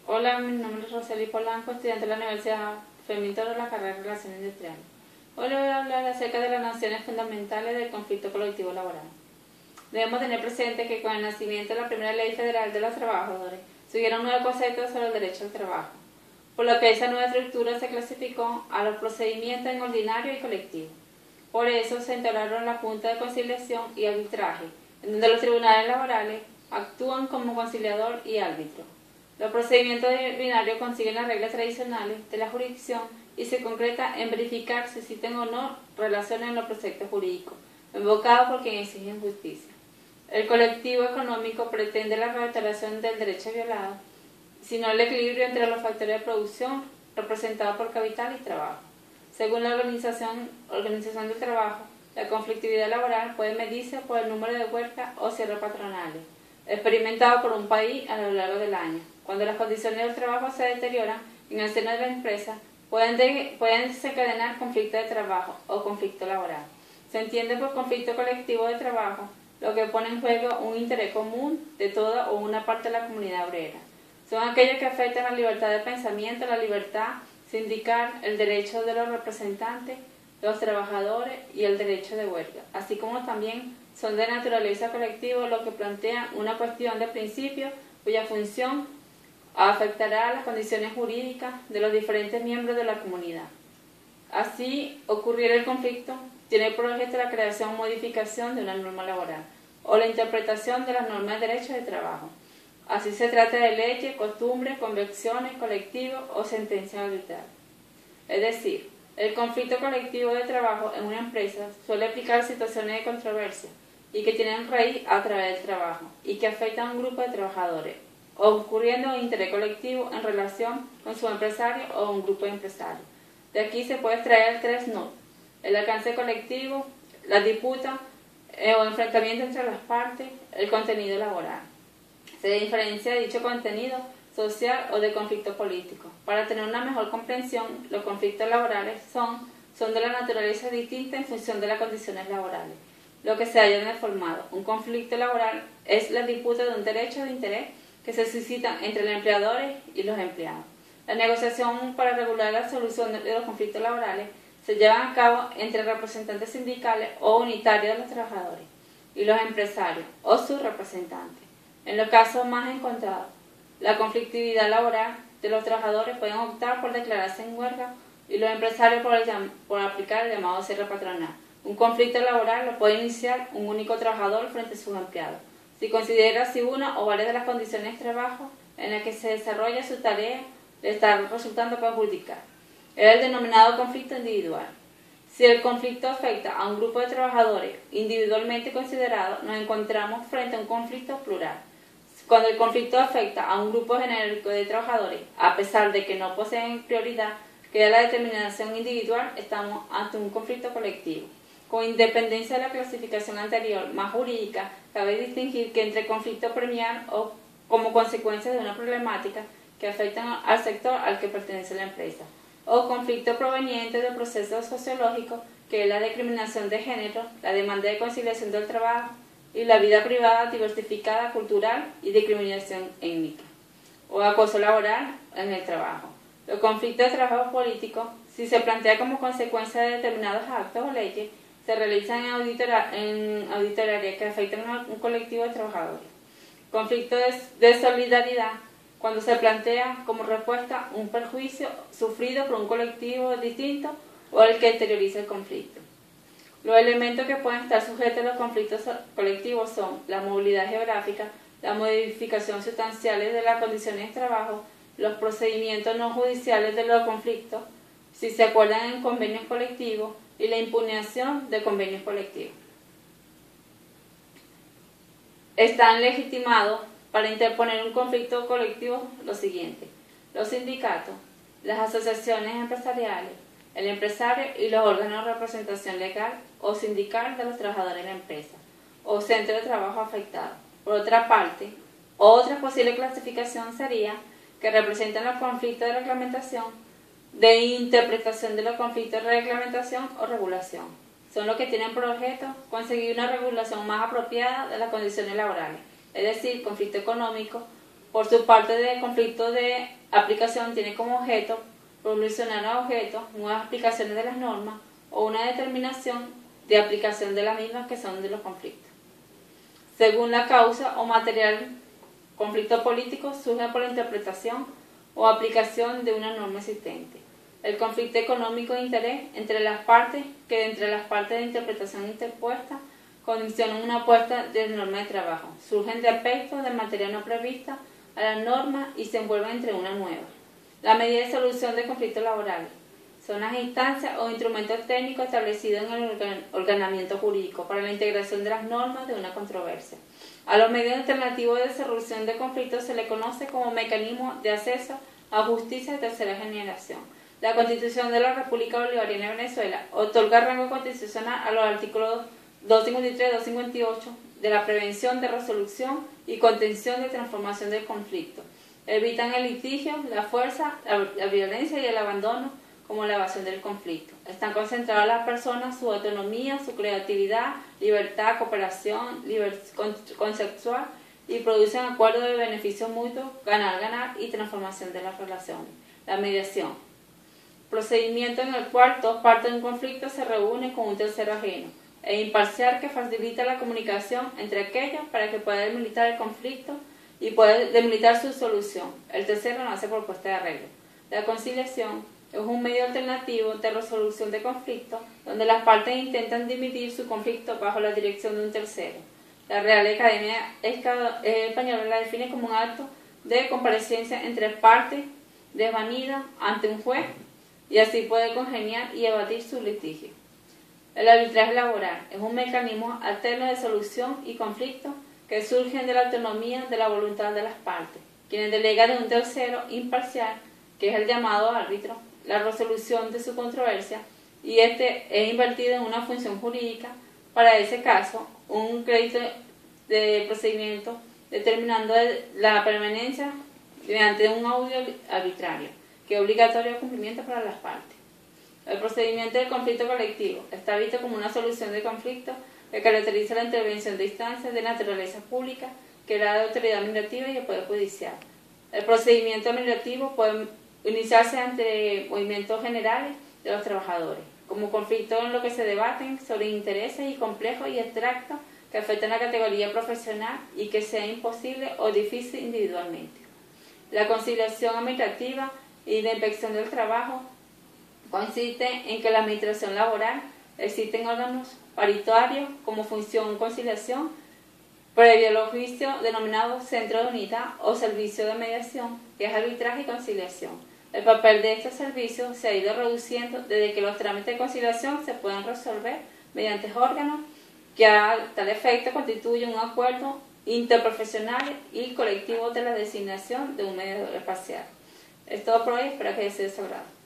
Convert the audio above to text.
Hola, mi nombre es Roseli Polanco, estudiante de la Universidad Femintoro de la carrera de Relaciones Industriales. Hoy les voy a hablar acerca de las nociones fundamentales del conflicto colectivo laboral. Debemos tener presente que con el nacimiento de la primera Ley Federal de los Trabajadores surgieron nuevos conceptos sobre el derecho al trabajo, por lo que esa nueva estructura se clasificó a los procedimientos en ordinario y colectivo. Por eso se integraron la Junta de Conciliación y Arbitraje, en donde los tribunales laborales actúan como conciliador y árbitro. Los procedimientos ordinarios consiguen las reglas tradicionales de la jurisdicción y se concreta en verificar si existen o no relaciones en los preceptos jurídicos, invocados por quien exige justicia. El colectivo económico pretende la restauración del derecho violado, sino el equilibrio entre los factores de producción representados por capital y trabajo. Según la Organización del Trabajo, la conflictividad laboral puede medirse por el número de huelgas o cierres patronales, experimentado por un país a lo largo del año. Cuando las condiciones del trabajo se deterioran en el seno de la empresa, pueden desencadenar conflicto de trabajo o conflicto laboral. Se entiende por conflicto colectivo de trabajo lo que pone en juego un interés común de toda o una parte de la comunidad obrera. Son aquellos que afectan la libertad de pensamiento, la libertad sindical, el derecho de los representantes, los trabajadores y el derecho de huelga, así como también son de naturaleza colectiva, lo que plantea una cuestión de principio cuya función afectará a las condiciones jurídicas de los diferentes miembros de la comunidad. Así, ocurriera el conflicto, tiene por objeto la creación o modificación de una norma laboral o la interpretación de las normas de derecho de trabajo. Así se trata de leyes, costumbres, convenciones, colectivos o sentencias arbitrarias. Es decir, el conflicto colectivo de trabajo en una empresa suele aplicar situaciones de controversia y que tienen raíz a través del trabajo y que afectan a un grupo de trabajadores, o ocurriendo un interés colectivo en relación con su empresario o un grupo de empresarios. De aquí se puede extraer tres nodos: el alcance colectivo, la disputa o enfrentamiento entre las partes, el contenido laboral. Se diferencia de dicho contenido social o de conflicto político. Para tener una mejor comprensión, los conflictos laborales son de la naturaleza distinta en función de las condiciones laborales, lo que se haya formado. Un conflicto laboral es la disputa de un derecho de interés que se suscita entre los empleadores y los empleados. La negociación para regular la solución de los conflictos laborales se lleva a cabo entre representantes sindicales o unitarios de los trabajadores y los empresarios o sus representantes. En los casos más encontrados, la conflictividad laboral de los trabajadores pueden optar por declararse en huelga y los empresarios por aplicar el llamado cierre patronal. Un conflicto laboral lo puede iniciar un único trabajador frente a sus empleados, si considera si una o varias de las condiciones de trabajo en las que se desarrolla su tarea le está resultando perjudicial. Es el denominado conflicto individual. Si el conflicto afecta a un grupo de trabajadores individualmente considerados, nos encontramos frente a un conflicto plural. Cuando el conflicto afecta a un grupo genérico de trabajadores, a pesar de que no poseen prioridad, que es la determinación individual, estamos ante un conflicto colectivo. Con independencia de la clasificación anterior, más jurídica, cabe distinguir que entre conflicto premial o como consecuencia de una problemática que afectan al sector al que pertenece la empresa, o conflicto proveniente del proceso sociológico, que es la discriminación de género, la demanda de conciliación del trabajo y la vida privada diversificada, cultural y discriminación étnica, o acoso laboral en el trabajo. Los conflictos de trabajo político, si se plantea como consecuencia de determinados actos o leyes, se realizan en auditorías que afectan a un colectivo de trabajadores. Conflicto de solidaridad, cuando se plantea como respuesta un perjuicio sufrido por un colectivo distinto o el que exterioriza el conflicto. Los elementos que pueden estar sujetos a los conflictos colectivos son la movilidad geográfica, la modificación sustanciales de las condiciones de trabajo, los procedimientos no judiciales de los conflictos, si se acuerdan en convenios colectivos, y la impugnación de convenios colectivos. Están legitimados para interponer un conflicto colectivo lo siguiente: los sindicatos, las asociaciones empresariales, el empresario y los órganos de representación legal o sindical de los trabajadores de la empresa o centro de trabajo afectado. Por otra parte, otra posible clasificación sería que representan los conflictos de reglamentación, de interpretación de los conflictos de reglamentación o regulación. Son los que tienen por objeto conseguir una regulación más apropiada de las condiciones laborales, es decir, conflicto económico Por su parte, el conflicto de aplicación tiene como objeto proporcionar a objetos nuevas aplicaciones de las normas o una determinación de aplicación de las mismas que son de los conflictos. Según la causa o material, conflicto político surge por la interpretación o aplicación de una norma existente. El conflicto económico de interés entre las partes, que entre las partes de interpretación interpuesta condicionan una puesta de norma de trabajo. Surgen de aspectos de materia no prevista a la norma y se envuelven entre una nueva. La medida de solución de conflictos laborales son las instancias o instrumentos técnicos establecidos en el ordenamiento jurídico para la integración de las normas de una controversia. A los medios alternativos de solución de conflictos se le conoce como mecanismo de acceso a justicia de tercera generación. La Constitución de la República Bolivariana de Venezuela otorga rango constitucional a los artículos 253 y 258 de la prevención de resolución y contención de transformación del conflicto. Evitan el litigio, la fuerza, la violencia y el abandono, como la evasión del conflicto. Están concentradas las personas, su autonomía, su creatividad, libertad, cooperación, consensual y producen acuerdos de beneficio mutuo, ganar-ganar y transformación de las relaciones. La mediación. Procedimiento en el cual dos partes de un conflicto se reúnen con un tercero ajeno e imparcial que facilita la comunicación entre aquellos para que pueda demilitar el conflicto y pueda demilitar su solución. El tercero no hace propuesta de arreglo. La conciliación es un medio alternativo de resolución de conflictos donde las partes intentan dividir su conflicto bajo la dirección de un tercero. La Real Academia Española la define como un acto de comparecencia entre partes desvanida ante un juez y así puede congeniar y evadir su litigio. El arbitraje laboral es un mecanismo alterno de solución y conflicto que surgen de la autonomía de la voluntad de las partes, quienes delegan de un tercero imparcial, que es el llamado árbitro, la resolución de su controversia, y este es invertido en una función jurídica, para ese caso, un crédito de procedimiento, determinando la permanencia mediante un audio arbitrario, que es obligatorio de cumplimiento para las partes. El procedimiento de conflicto colectivo está visto como una solución de conflicto que caracteriza la intervención de instancias de naturaleza pública, que es la de autoridad administrativa y el Poder Judicial. El procedimiento administrativo puede iniciarse ante movimientos generales de los trabajadores, como conflictos en los que se debaten sobre intereses y complejos y abstractos que afectan a la categoría profesional y que sea imposible o difícil individualmente. La conciliación administrativa y la inspección del trabajo consiste en que la administración laboral existen órganos paritarios como función conciliación, previo al juicio denominado centro de unidad o servicio de mediación, que es arbitraje y conciliación. El papel de estos servicios se ha ido reduciendo desde que los trámites de conciliación se pueden resolver mediante órganos que a tal efecto constituyen un acuerdo interprofesional y colectivo de la designación de un mediador imparcial. Es todo por hoy, espero que haya sido de su agrado.